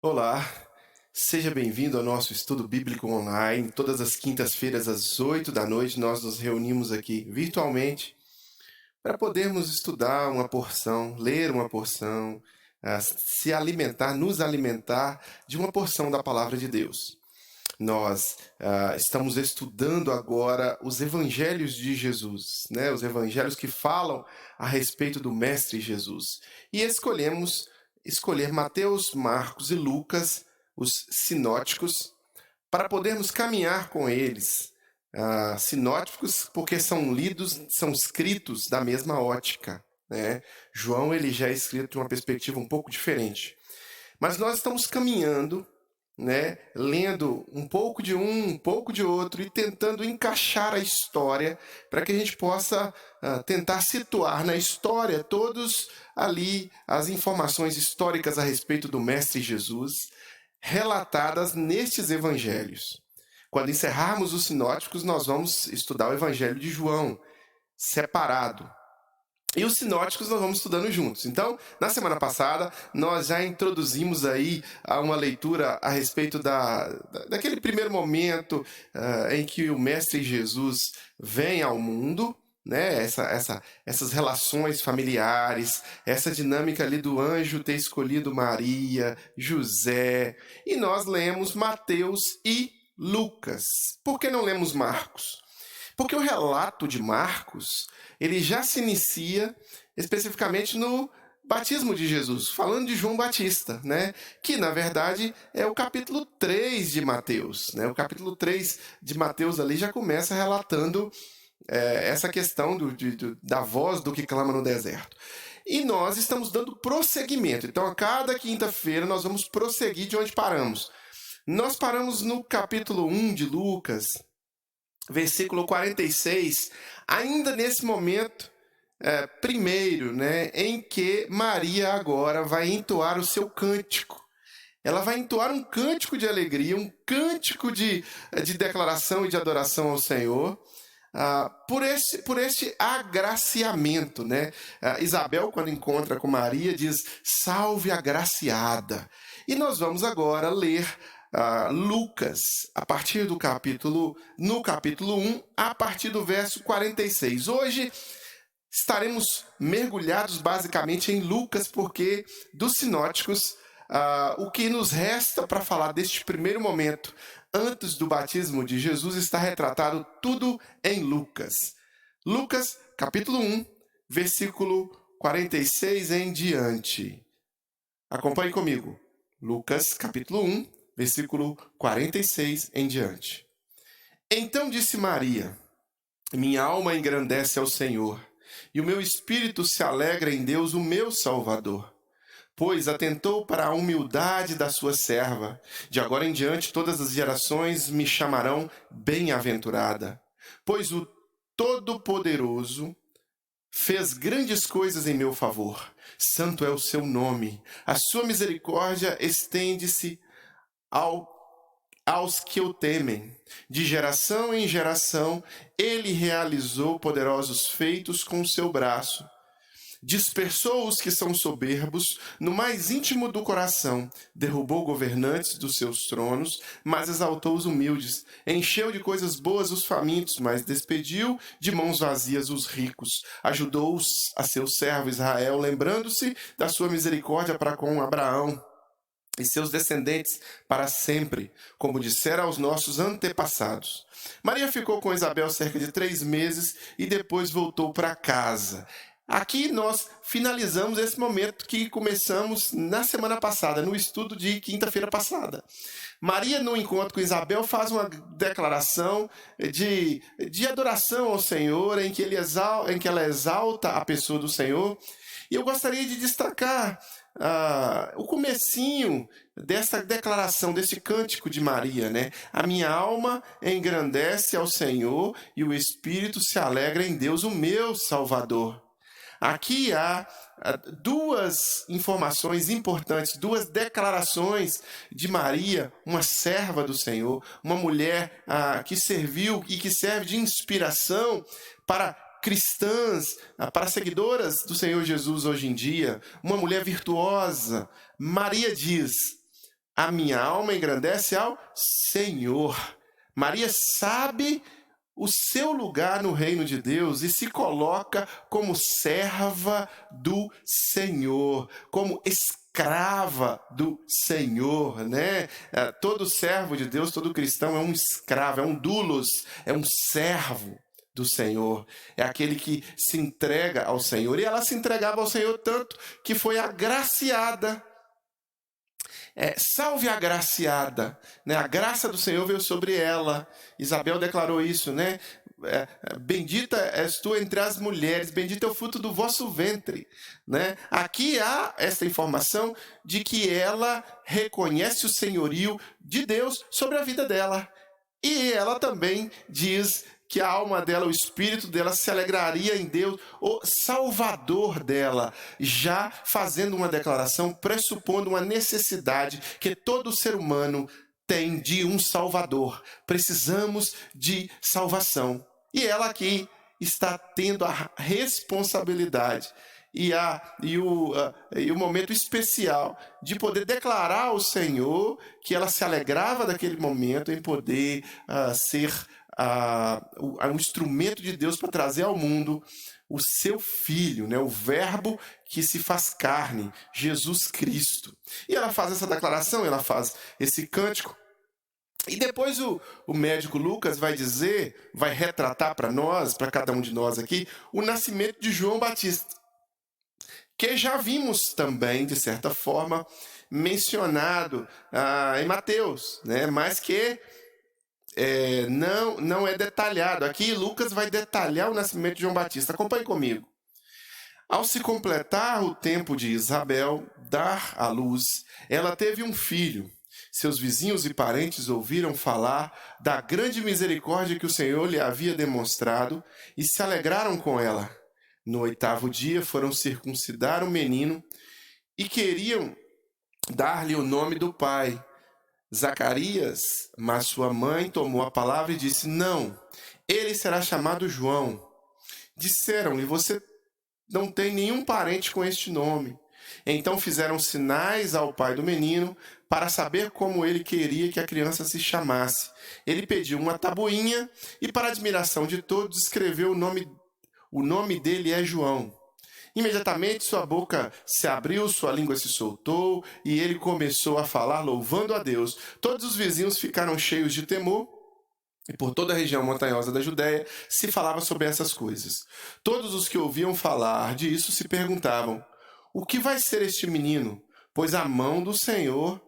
Olá, seja bem-vindo ao nosso estudo bíblico online. Todas as quintas-feiras, às 8 da noite, nós nos reunimos aqui virtualmente para podermos estudar uma porção, ler uma porção, se alimentar, nos alimentar de uma porção da palavra de Deus. Nós estamos estudando agora os evangelhos de Jesus, né? Os evangelhos que falam a respeito do Mestre Jesus. E escolher Mateus, Marcos e Lucas, os sinóticos, para podermos caminhar com eles. Sinóticos porque são lidos, são escritos da mesma ótica, né? João ele já é escrito de uma perspectiva um pouco diferente. Mas nós estamos caminhando, né, lendo um pouco de um pouco de outro e tentando encaixar a história para que a gente possa tentar situar na história todos ali as informações históricas a respeito do Mestre Jesus relatadas nestes evangelhos. Quando encerrarmos os sinóticos, nós vamos estudar o Evangelho de João, separado. E os sinóticos nós vamos estudando juntos. Então, na semana passada, nós já introduzimos aí uma leitura a respeito daquele primeiro momento em que o Mestre Jesus vem ao mundo, né? Essas relações familiares, essa dinâmica ali do anjo ter escolhido Maria, José. E nós lemos Mateus e Lucas. Por que não lemos Marcos? Porque o relato de Marcos, ele já se inicia especificamente no batismo de Jesus, falando de João Batista, né? Que, na verdade, é o capítulo 3 de Mateus, né? O capítulo 3 de Mateus ali já começa relatando essa questão da voz do que clama no deserto. E nós estamos dando prosseguimento. Então, a cada quinta-feira, nós vamos prosseguir de onde paramos. Nós paramos no capítulo 1 de Lucas, versículo 46, ainda nesse momento primeiro, né, em que Maria agora vai entoar o seu cântico. Ela vai entoar um cântico de alegria, um cântico de declaração e de adoração ao Senhor, por este agraciamento, né? Isabel, quando encontra com Maria, diz, salve agraciada. E nós vamos agora ler Lucas, a partir do no capítulo 1, a partir do verso 46. Hoje estaremos mergulhados basicamente em Lucas, porque dos sinóticos, o que nos resta para falar deste primeiro momento, antes do batismo de Jesus, está retratado tudo em Lucas. Lucas, capítulo 1, versículo 46 em diante. Acompanhe comigo. Lucas, capítulo 1, versículo 46 em diante. Então disse Maria, minha alma engrandece ao Senhor, e o meu espírito se alegra em Deus, o meu Salvador, pois atentou para a humildade da sua serva. De agora em diante todas as gerações me chamarão bem-aventurada, pois o Todo-Poderoso fez grandes coisas em meu favor. Santo é o seu nome. A sua misericórdia estende-se aos que o temem. De geração em geração, ele realizou poderosos feitos com o seu braço. Dispersou os que são soberbos no mais íntimo do coração, derrubou governantes dos seus tronos, mas exaltou os humildes, encheu de coisas boas os famintos, mas despediu de mãos vazias os ricos, ajudou a seu servo Israel, lembrando-se da sua misericórdia para com Abraão e seus descendentes para sempre, como dissera aos nossos antepassados. Maria ficou com Isabel cerca de 3 meses e depois voltou para casa. Aqui nós finalizamos esse momento que começamos na semana passada, no estudo de quinta-feira passada. Maria, no encontro com Isabel, faz uma declaração de adoração ao Senhor, em que ela exalta a pessoa do Senhor. E eu gostaria de destacar o comecinho dessa declaração, desse cântico de Maria, né? A minha alma engrandece ao Senhor e o Espírito se alegra em Deus, o meu Salvador. Aqui há duas informações importantes, duas declarações de Maria, uma serva do Senhor, uma mulher que serviu e que serve de inspiração para cristãs, para seguidoras do Senhor Jesus hoje em dia, uma mulher virtuosa. Maria diz, A minha alma engrandece ao Senhor. Maria sabe o seu lugar no reino de Deus e se coloca como serva do Senhor, como escrava do Senhor, né? Todo servo de Deus, todo cristão é um escravo, é um doulos, é um servo do Senhor, é aquele que se entrega ao Senhor. E ela se entregava ao Senhor tanto que foi agraciada. Salve a agraciada, né? A graça do Senhor veio sobre ela. Isabel declarou isso, né? Bendita és tu entre as mulheres, bendito é o fruto do vosso ventre, né? Aqui há essa informação de que ela reconhece o senhorio de Deus sobre a vida dela. E ela também diz que a alma dela, o espírito dela se alegraria em Deus, o Salvador dela, já fazendo uma declaração, pressupondo uma necessidade que todo ser humano tem de um Salvador. Precisamos de salvação. E ela aqui está tendo a responsabilidade e o momento especial de poder declarar ao Senhor que ela se alegrava daquele momento em poder ser um instrumento de Deus para trazer ao mundo o seu Filho, né? O Verbo que se faz carne, Jesus Cristo. E ela faz essa declaração, ela faz esse cântico. E depois o médico Lucas vai dizer, vai retratar para nós, para cada um de nós aqui, o nascimento de João Batista, que já vimos também, de certa forma, mencionado em Mateus, né? Mas que não é detalhado. Aqui Lucas vai detalhar o nascimento de João Batista. Acompanhe comigo. Ao se completar o tempo de Isabel dar à luz, ela teve um filho. Seus vizinhos e parentes ouviram falar da grande misericórdia que o Senhor lhe havia demonstrado e se alegraram com ela. No 8º dia foram circuncidar o menino e queriam dar-lhe o nome do pai, Zacarias, mas sua mãe tomou a palavra e disse: não, ele será chamado João. Disseram-lhe: você não tem nenhum parente com este nome. Então fizeram sinais ao pai do menino para saber como ele queria que a criança se chamasse. Ele pediu uma tabuinha e, para admiração de todos, escreveu o nome dele é João. Imediatamente sua boca se abriu, sua língua se soltou e ele começou a falar louvando a Deus. Todos os vizinhos ficaram cheios de temor e por toda a região montanhosa da Judéia se falava sobre essas coisas. Todos os que ouviam falar disso se perguntavam: o que vai ser este menino? Pois a mão do Senhor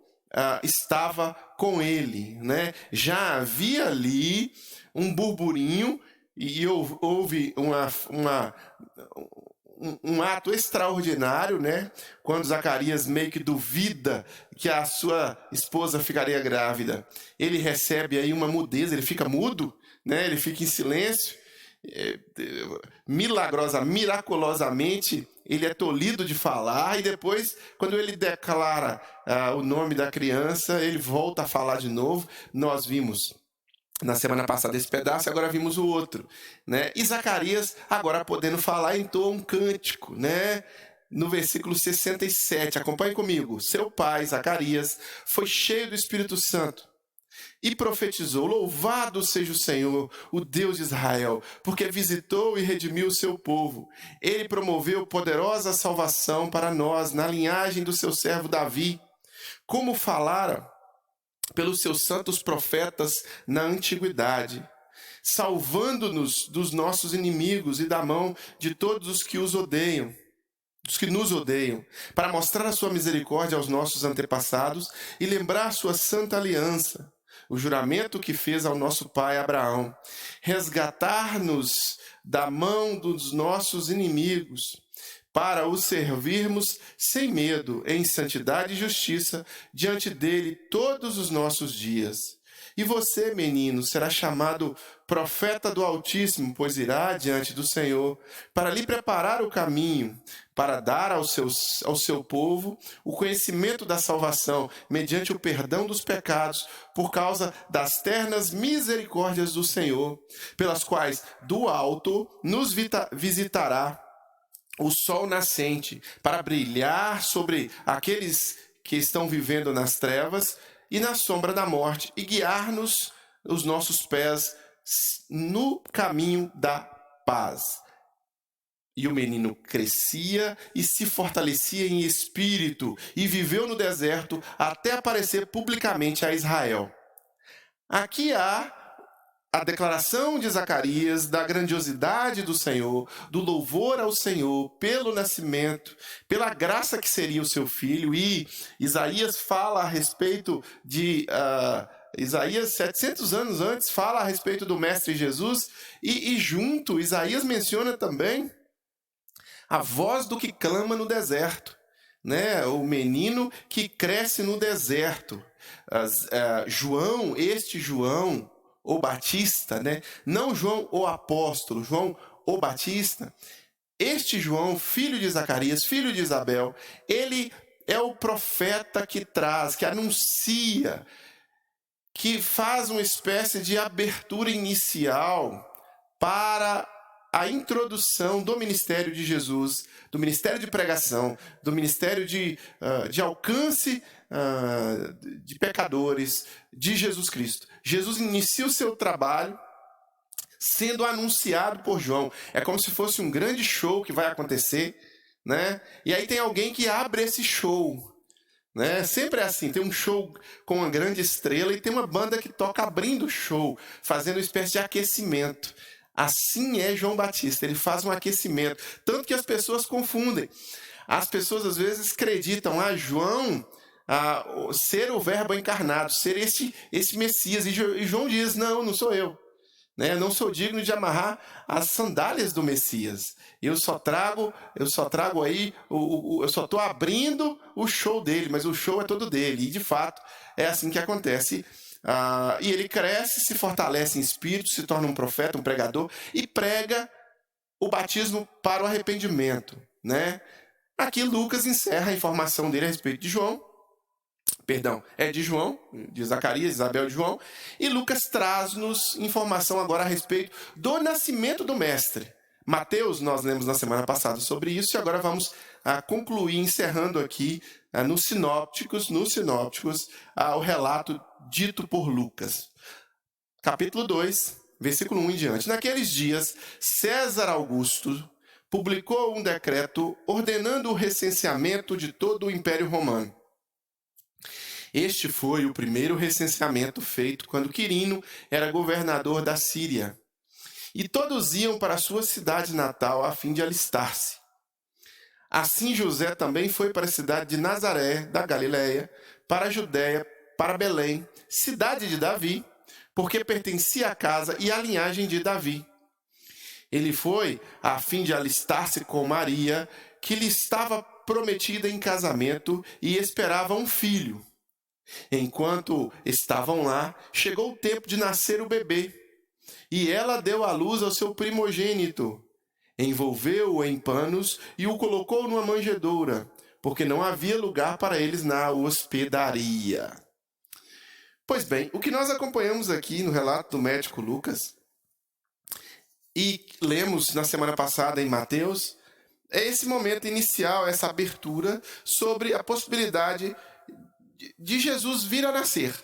estava com ele, né? Já havia ali um burburinho e houve um ato extraordinário, né? Quando Zacarias meio que duvida que a sua esposa ficaria grávida. Ele recebe aí uma mudez, ele fica mudo, né? Ele fica em silêncio. Miraculosamente, ele é tolhido de falar e depois, quando ele declara o nome da criança, ele volta a falar de novo. Nós vimos na semana passada esse pedaço, agora vimos o outro, né? E Zacarias, agora podendo falar, entoa um cântico, né? No versículo 67, acompanhe comigo. Seu pai, Zacarias, foi cheio do Espírito Santo e profetizou: louvado seja o Senhor, o Deus de Israel, porque visitou e redimiu o seu povo. Ele promoveu poderosa salvação para nós na linhagem do seu servo Davi, como falara pelos seus santos profetas na antiguidade, salvando-nos dos nossos inimigos e da mão de todos os que nos odeiam, para mostrar a sua misericórdia aos nossos antepassados e lembrar sua santa aliança, o juramento que fez ao nosso pai Abraão, resgatar-nos da mão dos nossos inimigos, para o servirmos sem medo, em santidade e justiça, diante dele todos os nossos dias. E você, menino, será chamado profeta do Altíssimo, pois irá diante do Senhor, para lhe preparar o caminho, para dar ao seu povo o conhecimento da salvação, mediante o perdão dos pecados, por causa das ternas misericórdias do Senhor, pelas quais do alto nos visitará o sol nascente, para brilhar sobre aqueles que estão vivendo nas trevas e na sombra da morte, e guiar-nos os nossos pés no caminho da paz. E o menino crescia e se fortalecia em espírito, e viveu no deserto até aparecer publicamente a Israel. Aqui há a declaração de Zacarias da grandiosidade do Senhor, do louvor ao Senhor pelo nascimento, pela graça que seria o seu filho. E Isaías fala a respeito de... Isaías, 700 anos antes, fala a respeito do Mestre Jesus. E junto, Isaías menciona também a voz do que clama no deserto, né? O menino que cresce no deserto. João, o Batista, né? Não João o apóstolo, João o Batista. Este João, filho de Zacarias, filho de Isabel, ele é o profeta que traz, que anuncia, que faz uma espécie de abertura inicial para a introdução do ministério de Jesus, do ministério de pregação, do ministério de alcance de pecadores, de Jesus Cristo. Jesus inicia o seu trabalho sendo anunciado por João. É como se fosse um grande show que vai acontecer, né? E aí tem alguém que abre esse show, né? Sempre é assim, tem um show com uma grande estrela e tem uma banda que toca abrindo o show, fazendo uma espécie de aquecimento. Assim é João Batista, ele faz um aquecimento, tanto que as pessoas confundem. As pessoas às vezes acreditam, João ser o verbo encarnado, ser esse Messias, e João diz, não sou eu, né? Não sou digno de amarrar as sandálias do Messias, eu só trago aí, eu só estou abrindo o show dele, mas o show é todo dele, e de fato é assim que acontece. E ele cresce, se fortalece em espírito, se torna um profeta, um pregador, e prega o batismo para o arrependimento, né? Aqui Lucas encerra a informação dele a respeito de João, de João, de Zacarias, Isabel de João, e Lucas traz-nos informação agora a respeito do nascimento do mestre. Mateus, nós lemos na semana passada sobre isso, e agora vamos concluir, encerrando aqui nos sinópticos, o relato dito por Lucas. Capítulo 2, versículo 1 em diante. Naqueles dias, César Augusto publicou um decreto ordenando o recenseamento de todo o Império Romano. Este foi o primeiro recenseamento feito quando Quirino era governador da Síria. E todos iam para a sua cidade natal a fim de alistar-se. Assim José também foi para a cidade de Nazaré, da Galileia, para a Judéia, para Belém, cidade de Davi, porque pertencia à casa e à linhagem de Davi. Ele foi a fim de alistar-se com Maria, que lhe estava prometida em casamento e esperava um filho. Enquanto estavam lá, chegou o tempo de nascer o bebê, e ela deu à luz ao seu primogênito. Envolveu-o em panos e o colocou numa manjedoura, porque não havia lugar para eles na hospedaria. Pois bem, o que nós acompanhamos aqui no relato do médico Lucas, e lemos na semana passada em Mateus, é esse momento inicial, essa abertura sobre a possibilidade de Jesus vir a nascer.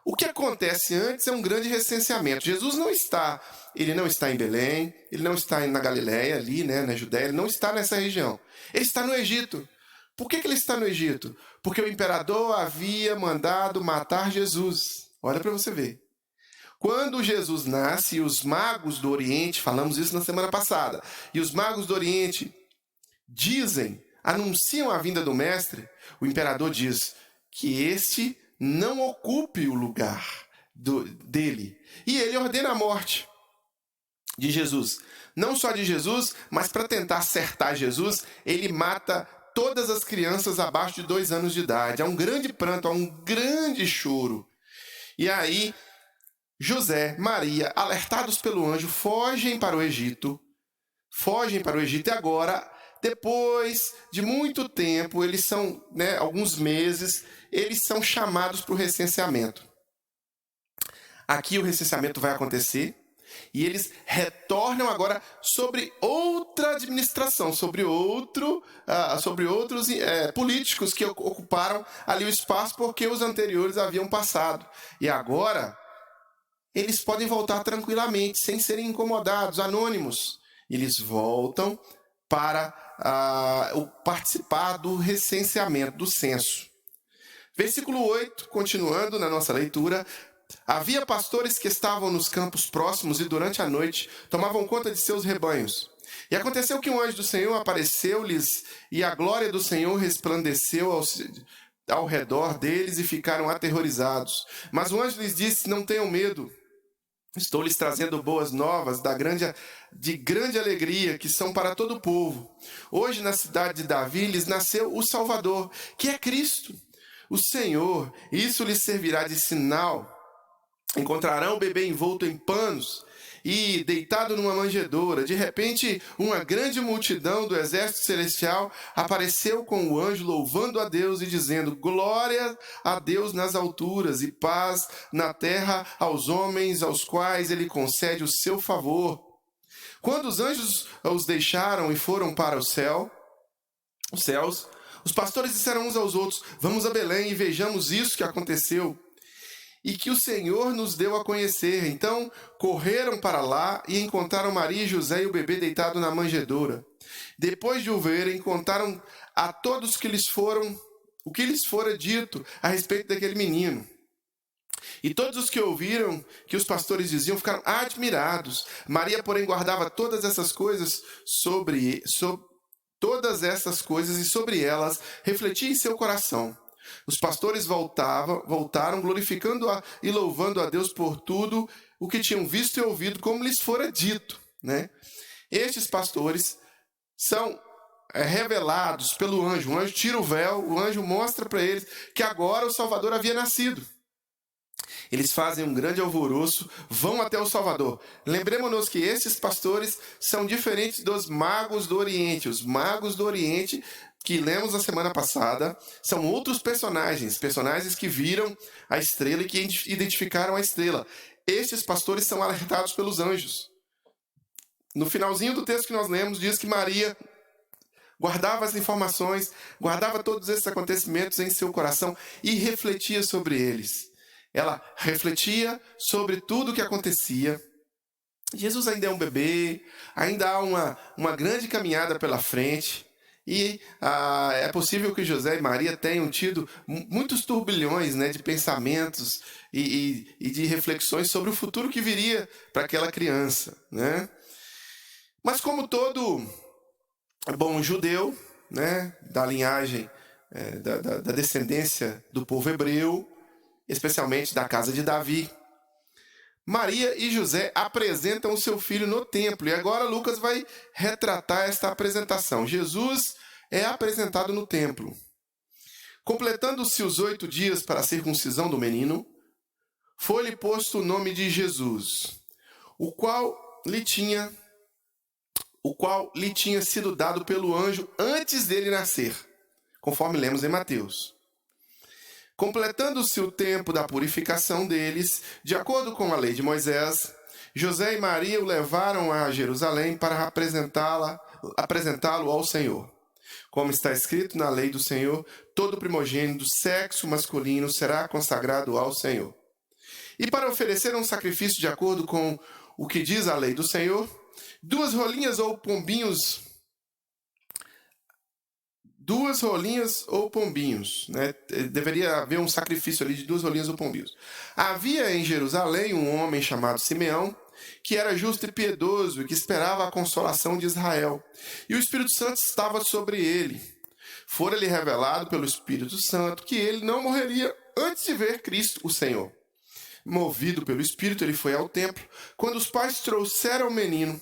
O que acontece antes é um grande recenseamento. Jesus não está em Belém, ele não está na Galileia, ali, né, na Judéia, ele não está nessa região. Ele está no Egito. Por que ele está no Egito? Porque o imperador havia mandado matar Jesus. Olha para você ver. Quando Jesus nasce, os magos do Oriente, falamos isso na semana passada, e os magos do Oriente anunciam a vinda do Mestre, o imperador diz que este não ocupe o lugar dele. E ele ordena a morte de Jesus. Não só de Jesus, mas para tentar acertar Jesus, ele mata todas as crianças abaixo de 2 anos de idade. Há um grande pranto, há um grande choro. E aí, José, Maria, alertados pelo anjo, fogem para o Egito. E agora, depois de muito tempo, eles são, alguns meses, eles são chamados para o recenseamento. Aqui o recenseamento vai acontecer. E eles retornam agora sobre outra administração, sobre outros políticos que ocuparam ali o espaço porque os anteriores haviam passado. E agora eles podem voltar tranquilamente, sem serem incomodados, anônimos. Eles voltam para participar do recenseamento, do censo. Versículo 8, continuando na nossa leitura. Havia pastores que estavam nos campos próximos e durante a noite tomavam conta de seus rebanhos. E aconteceu que um anjo do Senhor apareceu-lhes e a glória do Senhor resplandeceu ao redor deles e ficaram aterrorizados. Mas o anjo lhes disse: não tenham medo. Estou lhes trazendo boas novas de grande alegria, que são para todo o povo. Hoje, na cidade de Davi, lhes nasceu o Salvador, que é Cristo, o Senhor. Isso lhes servirá de sinal. Encontrarão o bebê envolto em panos e deitado numa manjedoura. De repente, uma grande multidão do exército celestial apareceu com o anjo, louvando a Deus e dizendo: glória a Deus nas alturas e paz na terra aos homens aos quais ele concede o seu favor. Quando os anjos os deixaram e foram para os céus, os pastores disseram uns aos outros: vamos a Belém e vejamos isso que aconteceu e que o Senhor nos deu a conhecer. Então correram para lá e encontraram Maria e José e o bebê deitado na manjedoura. Depois de o verem, contaram a todos o que lhes fora dito a respeito daquele menino. E todos os que ouviram que os pastores diziam ficaram admirados. Maria, porém, guardava todas essas coisas e sobre elas refletia em seu coração. Os pastores voltaram glorificando e louvando a Deus por tudo o que tinham visto e ouvido, como lhes fora dito, né? Estes pastores são revelados pelo anjo. O anjo tira o véu, o anjo mostra para eles que agora o Salvador havia nascido. Eles fazem um grande alvoroço, vão até o Salvador. Lembremos-nos que esses pastores são diferentes dos magos do Oriente. Os magos do Oriente, que lemos na semana passada, são outros personagens que viram a estrela e que identificaram a estrela. Estes pastores são alertados pelos anjos. No finalzinho do texto que nós lemos, diz que Maria guardava as informações, guardava todos esses acontecimentos em seu coração e refletia sobre eles. Ela refletia sobre tudo o que acontecia. Jesus ainda é um bebê, ainda há uma grande caminhada pela frente. E é possível que José e Maria tenham tido muitos turbilhões, né, de pensamentos e de reflexões sobre o futuro que viria para aquela criança, né? Mas como todo bom judeu, né, da linhagem, da descendência do povo hebreu, especialmente da casa de Davi, Maria e José apresentam o seu filho no templo. E agora Lucas vai retratar esta apresentação. Jesus é apresentado no templo. Completando-se os 8 dias para a circuncisão do menino, foi-lhe posto o nome de Jesus, o qual lhe tinha sido dado pelo anjo antes dele nascer, conforme lemos em Mateus. Completando-se o tempo da purificação deles, de acordo com a lei de Moisés, José e Maria o levaram a Jerusalém para apresentá-lo ao Senhor. Como está escrito na lei do Senhor, todo primogênito do sexo masculino será consagrado ao Senhor. E para oferecer um sacrifício de acordo com o que diz a lei do Senhor, 2 rolinhas ou pombinhos, né? Deveria haver um sacrifício ali de 2 rolinhas ou pombinhos. Havia em Jerusalém um homem chamado Simeão, que era justo e piedoso e que esperava a consolação de Israel. E o Espírito Santo estava sobre ele. Fora-lhe revelado pelo Espírito Santo que ele não morreria antes de ver Cristo, o Senhor. Movido pelo Espírito, ele foi ao templo. Quando os pais trouxeram o menino,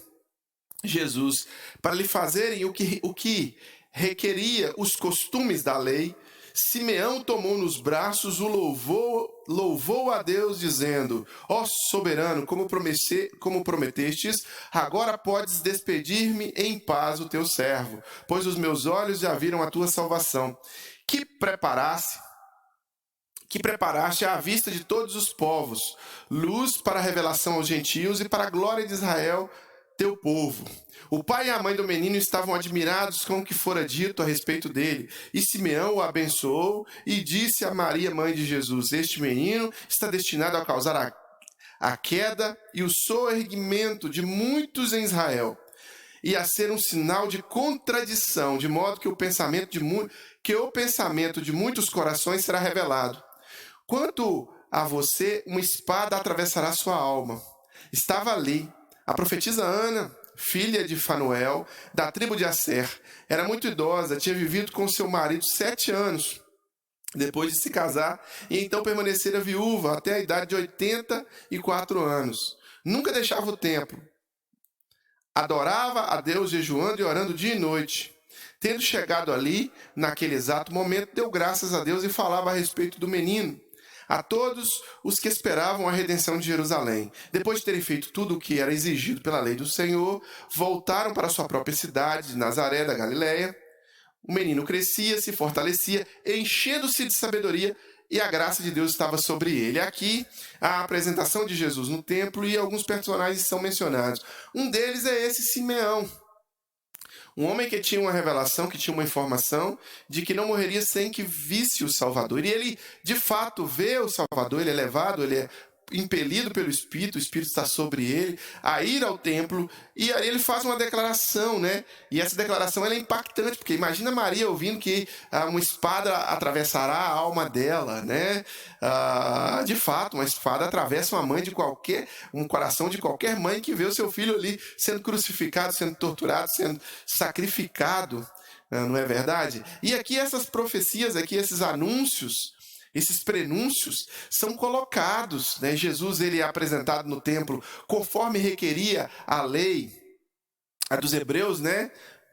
Jesus, para lhe fazerem o que requeria os costumes da lei, Simeão tomou nos braços, o louvou a Deus, dizendo: ó soberano, como prometestes, agora podes despedir-me em paz o teu servo, pois os meus olhos já viram a tua salvação, que preparaste que preparaste à vista de todos os povos, luz para a revelação aos gentios e para a glória de Israel, teu povo. O pai e a mãe do menino estavam admirados com o que fora dito a respeito dele. E Simeão o abençoou e disse a Maria, mãe de Jesus: este menino está destinado a causar a queda e o soerguimento de muitos em Israel, e a ser um sinal de contradição, de modo que o pensamento de muitos corações será revelado. Quanto a você, uma espada atravessará sua alma. Estava ali a profetisa Ana, filha de Fanuel, da tribo de Asser. Era muito idosa, tinha vivido com seu marido 7 anos, depois de se casar, e então permanecera viúva até a idade de 84 anos. Nunca deixava o templo. Adorava a Deus jejuando e orando dia e noite. Tendo chegado ali, naquele exato momento, deu graças a Deus e falava a respeito do menino a todos os que esperavam a redenção de Jerusalém. Depois de terem feito tudo o que era exigido pela lei do Senhor, voltaram para sua própria cidade, de Nazaré da Galileia. O menino crescia, se fortalecia, enchendo-se de sabedoria, e a graça de Deus estava sobre ele. Aqui, a apresentação de Jesus no templo, e alguns personagens são mencionados. Um deles é esse Simeão, um homem que tinha uma revelação, que tinha uma informação de que não morreria sem que visse o Salvador. E ele, de fato, vê o Salvador, ele é levado, ele é impelido pelo Espírito, o Espírito está sobre ele, a ir ao templo, e aí ele faz uma declaração, né? E essa declaração ela é impactante, porque imagina Maria ouvindo que uma espada atravessará a alma dela, né? De fato, uma espada atravessa uma mãe de um coração de qualquer mãe que vê o seu filho ali sendo crucificado, sendo torturado, sendo sacrificado, não é verdade? E aqui essas profecias, aqui esses anúncios, esses prenúncios são colocados, né? Jesus ele é apresentado no templo conforme requeria a lei dos hebreus, né?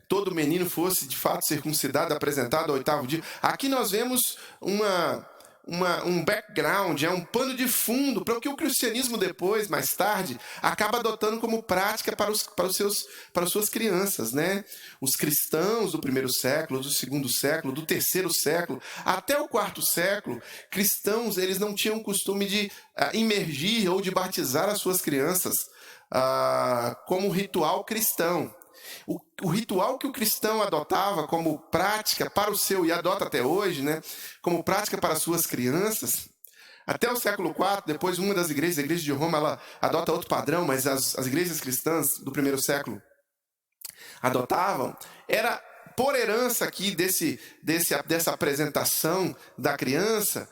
Todo menino fosse de fato circuncidado, apresentado ao 8º dia. Aqui nós vemos um background, um pano de fundo para o que o cristianismo depois, mais tarde, acaba adotando como prática para as suas crianças, né? Os cristãos do 1º século, do 2º século, do 3º século, até o 4º século, cristãos eles não tinham o costume de imergir ou de batizar as suas crianças como ritual cristão. O ritual que o cristão adotava como prática para o seu, e adota até hoje, né, como prática para as suas crianças, até o século IV, depois uma das igrejas, a igreja de Roma, ela adota outro padrão, mas as igrejas cristãs do 1º século adotavam, era por herança aqui dessa apresentação da criança,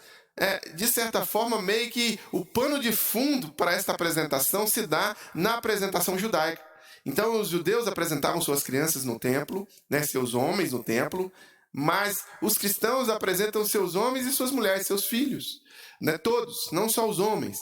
de certa forma, meio que o pano de fundo para esta apresentação se dá na apresentação judaica. Então, os judeus apresentavam suas crianças no templo, né, seus homens no templo, mas os cristãos apresentam seus homens e suas mulheres, seus filhos, né, todos, não só os homens.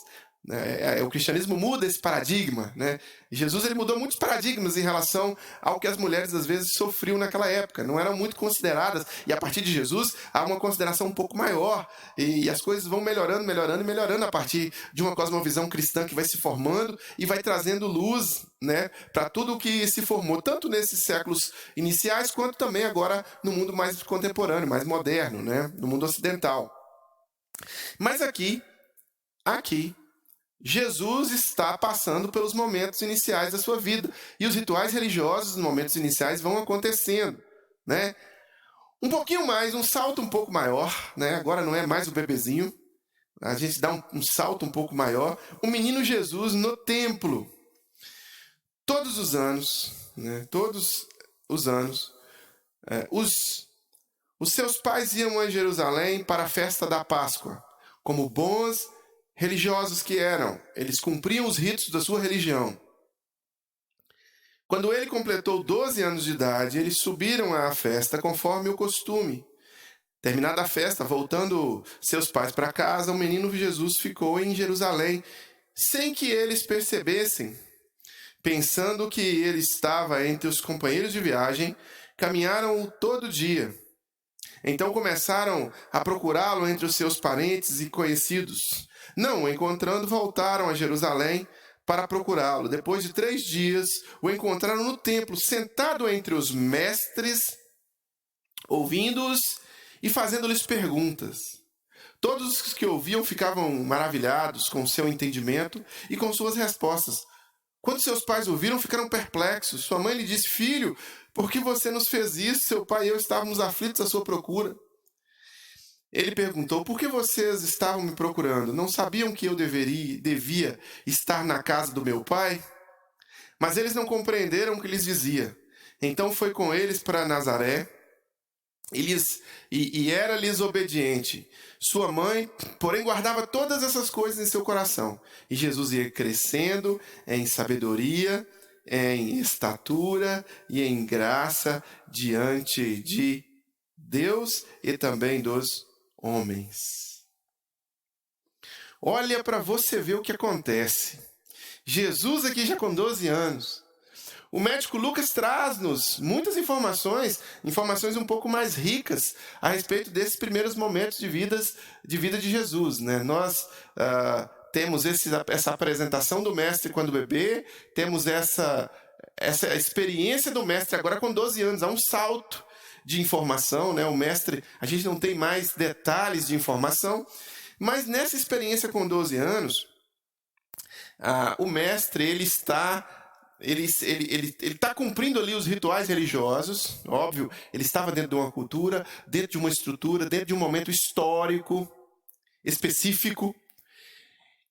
O cristianismo muda esse paradigma, né? Jesus ele mudou muitos paradigmas em relação ao que as mulheres às vezes sofriam naquela época, não eram muito consideradas, e a partir de Jesus há uma consideração um pouco maior, e as coisas vão melhorando a partir de uma cosmovisão cristã que vai se formando e vai trazendo luz, né, para tudo o que se formou, tanto nesses séculos iniciais quanto também agora no mundo mais contemporâneo, mais moderno, né, no mundo ocidental. Mas aqui Jesus está passando pelos momentos iniciais da sua vida. E os rituais religiosos nos momentos iniciais vão acontecendo, né? Um pouquinho mais, um salto um pouco maior, né? Agora não é mais o bebezinho. A gente dá um salto um pouco maior. O menino Jesus no templo. Todos os anos, né? Todos os anos, os seus pais iam a Jerusalém para a festa da Páscoa, como bons religiosos que eram, eles cumpriam os ritos da sua religião. Quando ele completou 12 anos de idade, eles subiram à festa conforme o costume. Terminada a festa, voltando seus pais para casa, o menino Jesus ficou em Jerusalém, sem que eles percebessem. Pensando que ele estava entre os companheiros de viagem, caminharam todo dia. Então começaram a procurá-lo entre os seus parentes e conhecidos. Não o encontrando, voltaram a Jerusalém para procurá-lo. Depois de 3 dias, o encontraram no templo, sentado entre os mestres, ouvindo-os e fazendo-lhes perguntas. Todos os que ouviam ficavam maravilhados com seu entendimento e com suas respostas. Quando seus pais ouviram, ficaram perplexos. Sua mãe lhe disse: Filho, por que você nos fez isso? Seu pai e eu estávamos aflitos à sua procura. Ele perguntou: Por que vocês estavam me procurando? Não sabiam que eu devia estar na casa do meu pai? Mas eles não compreenderam o que lhes dizia. Então foi com eles para Nazaré e era-lhes obediente. Sua mãe, porém, guardava todas essas coisas em seu coração. E Jesus ia crescendo em sabedoria, em estatura e em graça diante de Deus e também dos homens. Olha para você ver o que acontece. Jesus aqui já com 12 anos. O médico Lucas traz-nos muitas informações um pouco mais ricas a respeito desses primeiros momentos de vida de Jesus, né? Nós temos essa apresentação do mestre quando bebê, temos essa experiência do mestre agora com 12 anos, há um salto de informação, né? O mestre, a gente não tem mais detalhes de informação, mas nessa experiência com 12 anos, o mestre ele está cumprindo ali os rituais religiosos, óbvio, ele estava dentro de uma cultura, dentro de uma estrutura, dentro de um momento histórico específico.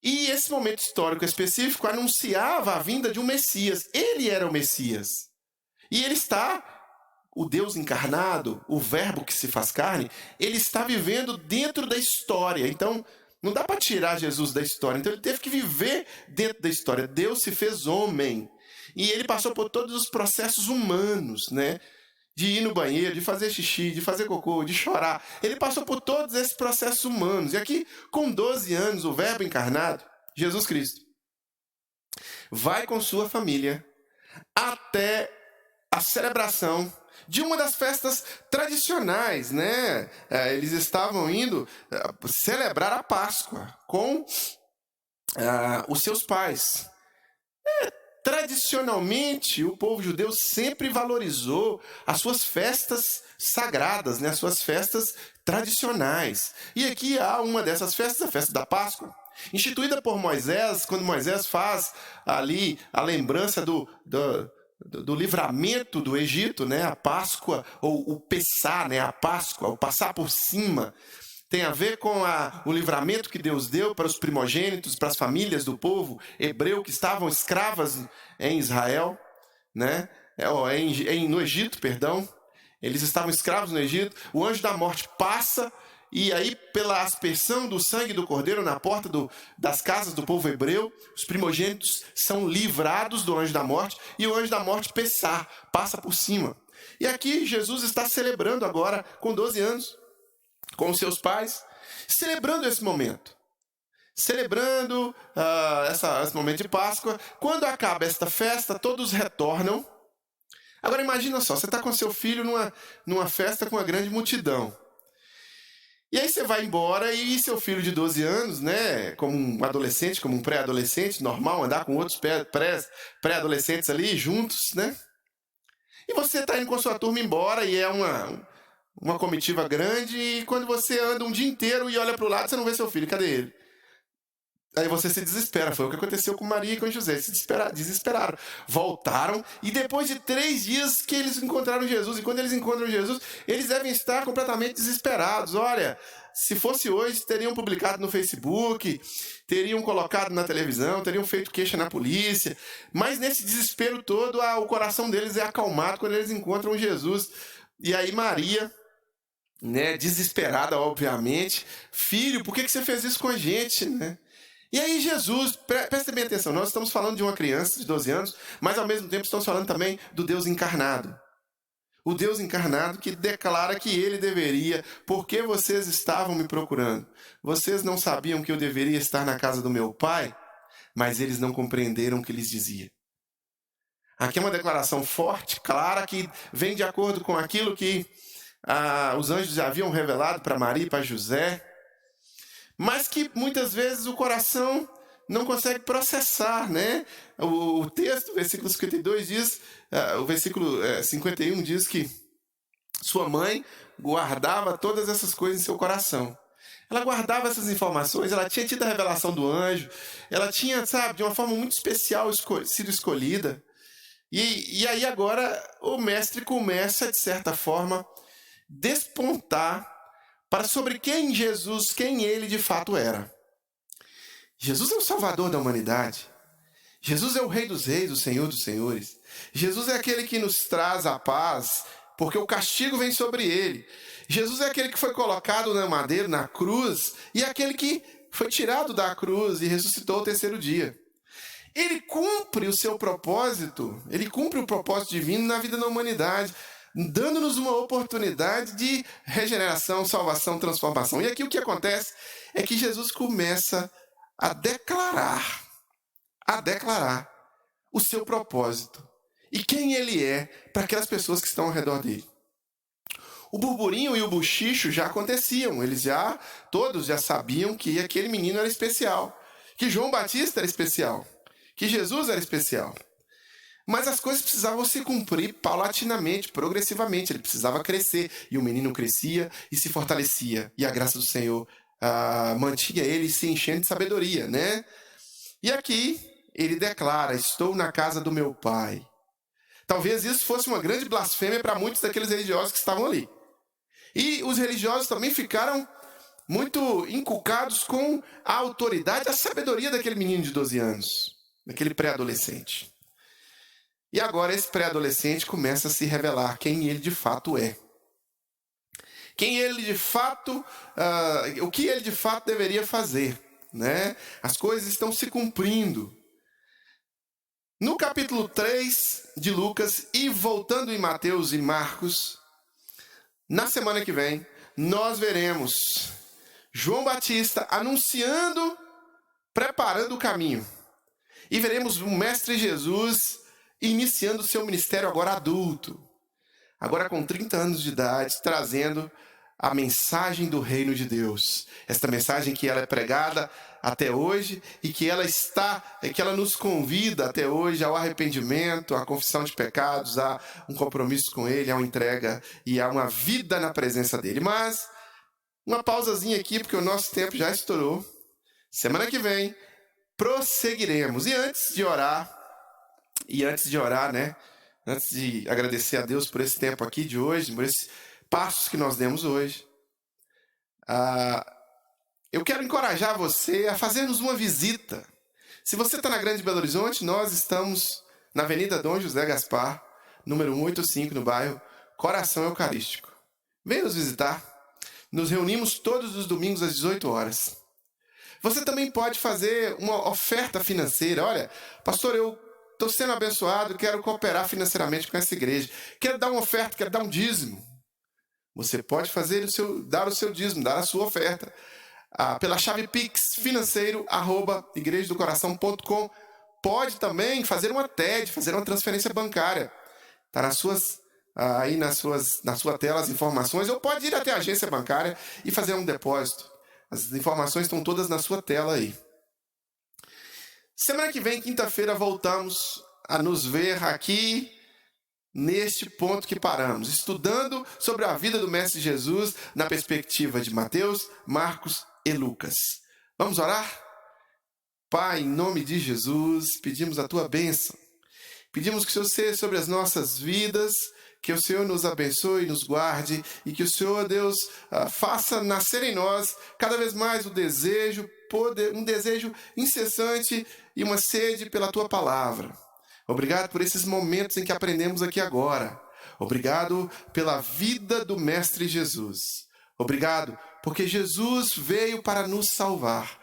E esse momento histórico específico anunciava a vinda de um Messias. Ele era o Messias. E ele está, o Deus encarnado, o verbo que se faz carne, ele está vivendo dentro da história. Então, não dá para tirar Jesus da história. Então, ele teve que viver dentro da história. Deus se fez homem. E ele passou por todos os processos humanos, né? De ir no banheiro, de fazer xixi, de fazer cocô, de chorar. Ele passou por todos esses processos humanos. E aqui, com 12 anos, o verbo encarnado, Jesus Cristo, vai com sua família até a celebração de uma das festas tradicionais, né? Eles estavam indo celebrar a Páscoa com os seus pais. Tradicionalmente, o povo judeu sempre valorizou as suas festas sagradas, né? As suas festas tradicionais. E aqui há uma dessas festas, a festa da Páscoa, instituída por Moisés, quando Moisés faz ali a lembrança do livramento do Egito, né? A Páscoa, ou o Pessá, né? A Páscoa, o passar por cima, tem a ver com o livramento que Deus deu para os primogênitos, para as famílias do povo hebreu que estavam escravas em Israel, né? No Egito, perdão. Eles estavam escravos no Egito. O anjo da morte passa e aí, pela aspersão do sangue do cordeiro na porta das casas do povo hebreu, os primogênitos são livrados do anjo da morte e o anjo da morte passa por cima. E aqui Jesus está celebrando agora, com 12 anos, com os seus pais, celebrando esse momento. Celebrando esse momento de Páscoa. Quando acaba esta festa, todos retornam. Agora imagina só, você está com seu filho numa festa com uma grande multidão. E aí você vai embora e seu filho de 12 anos, né, como um adolescente, como um pré-adolescente, normal, andar com outros pré-adolescentes ali juntos, né? E você está indo com a sua turma embora e é uma comitiva grande, e quando você anda um dia inteiro e olha para o lado, você não vê seu filho, cadê ele? Aí você se desespera, foi o que aconteceu com Maria e com José, se desesperaram, voltaram, e depois de 3 dias que eles encontraram Jesus, e quando eles encontram Jesus, eles devem estar completamente desesperados. Olha, se fosse hoje, teriam publicado no Facebook, teriam colocado na televisão, teriam feito queixa na polícia, mas nesse desespero todo, o coração deles é acalmado quando eles encontram Jesus. E aí Maria, né, desesperada, obviamente, filho, por que você fez isso com a gente, né? E aí Jesus, presta bem atenção, nós estamos falando de uma criança de 12 anos, mas ao mesmo tempo estamos falando também do Deus encarnado. O Deus encarnado que declara que ele deveria, por que vocês estavam me procurando? Vocês não sabiam que eu deveria estar na casa do meu pai, mas eles não compreenderam o que lhes dizia. Aqui é uma declaração forte, clara, que vem de acordo com aquilo que os anjos já haviam revelado para Maria e para José, mas que muitas vezes o coração não consegue processar, né? O texto, versículo 52 diz, o versículo 51 diz que sua mãe guardava todas essas coisas em seu coração. Ela guardava essas informações, ela tinha tido a revelação do anjo, ela tinha, sabe, de uma forma muito especial sido escolhida. E aí agora o mestre começa, de certa forma, despontar para sobre quem ele de fato era. Jesus é o Salvador da humanidade. Jesus é o Rei dos Reis, o Senhor dos Senhores. Jesus é aquele que nos traz a paz, porque o castigo vem sobre ele. Jesus é aquele que foi colocado na madeira, na cruz, e é aquele que foi tirado da cruz e ressuscitou ao terceiro dia. Ele cumpre o seu propósito, ele cumpre o propósito divino na vida da humanidade, dando-nos uma oportunidade de regeneração, salvação, transformação. E aqui o que acontece é que Jesus começa a declarar o seu propósito e quem ele é para aquelas pessoas que estão ao redor dele. O burburinho e o bochicho já aconteciam, todos já sabiam que aquele menino era especial, que João Batista era especial, que Jesus era especial. Mas as coisas precisavam se cumprir paulatinamente, progressivamente. Ele precisava crescer. E o menino crescia e se fortalecia. E a graça do Senhor mantinha ele se enchendo de sabedoria, né? E aqui ele declara: estou na casa do meu pai. Talvez isso fosse uma grande blasfêmia para muitos daqueles religiosos que estavam ali. E os religiosos também ficaram muito inculcados com a autoridade, a sabedoria daquele menino de 12 anos, daquele pré-adolescente. E agora esse pré-adolescente começa a se revelar quem ele de fato é. O que ele de fato deveria fazer, né? As coisas estão se cumprindo. No capítulo 3 de Lucas e voltando em Mateus e Marcos, na semana que vem, nós veremos João Batista anunciando, preparando o caminho. E veremos o Mestre Jesus iniciando seu ministério agora adulto, agora com 30 anos de idade, trazendo a mensagem do reino de Deus. Esta mensagem que ela é pregada até hoje e que ela nos convida até hoje ao arrependimento, à confissão de pecados, a um compromisso com Ele, a uma entrega e a uma vida na presença dEle. Mas, uma pausazinha aqui, porque o nosso tempo já estourou. Semana que vem, prosseguiremos. E antes de orar, né? Antes de agradecer a Deus por esse tempo aqui de hoje, por esses passos que nós demos hoje, eu quero encorajar você a fazer-nos uma visita. Se você está na Grande Belo Horizonte, nós estamos na Avenida Dom José Gaspar, número 185, no bairro Coração Eucarístico. Venha nos visitar. Nos reunimos todos os domingos às 18 horas. Você também pode fazer uma oferta financeira. Olha, pastor, eu estou sendo abençoado, quero cooperar financeiramente com essa igreja. Quero dar uma oferta, quero dar um dízimo. Você pode dar o seu dízimo, dar a sua oferta pela chave Pix financeiro@igrejadocoração.com. Pode também fazer uma TED, fazer uma transferência bancária. Está na sua tela as informações. Ou pode ir até a agência bancária e fazer um depósito. As informações estão todas na sua tela aí. Semana que vem, quinta-feira, voltamos a nos ver aqui neste ponto que paramos, estudando sobre a vida do Mestre Jesus na perspectiva de Mateus, Marcos e Lucas. Vamos orar? Pai, em nome de Jesus, pedimos a Tua bênção. Pedimos que o Senhor seja sobre as nossas vidas, que o Senhor nos abençoe, nos guarde e que o Senhor, Deus, faça nascer em nós cada vez mais um desejo incessante e uma sede pela Tua palavra. Obrigado por esses momentos em que aprendemos aqui agora. Obrigado pela vida do Mestre Jesus. Obrigado porque Jesus veio para nos salvar.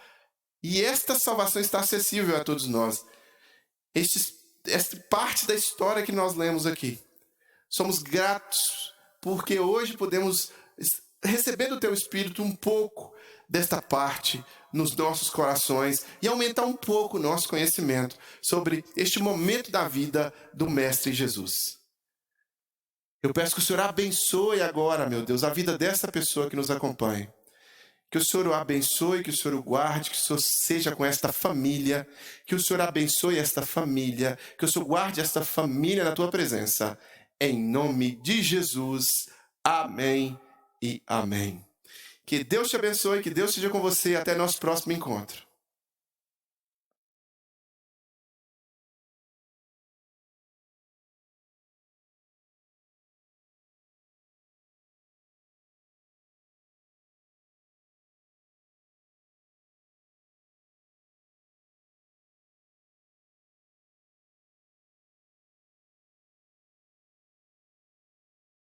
E esta salvação está acessível a todos nós. Esta parte da história que nós lemos aqui. Somos gratos porque hoje podemos receber do Teu Espírito um pouco desta parte nos nossos corações e aumentar um pouco o nosso conhecimento sobre este momento da vida do Mestre Jesus. Eu peço que o Senhor abençoe agora, meu Deus, a vida dessa pessoa que nos acompanha. Que o Senhor o abençoe, que o Senhor o guarde, que o Senhor seja com esta família, que o Senhor abençoe esta família, que o Senhor guarde esta família na Tua presença. Em nome de Jesus. Amém e amém. Que Deus te abençoe, que Deus esteja com você. Até nosso próximo encontro.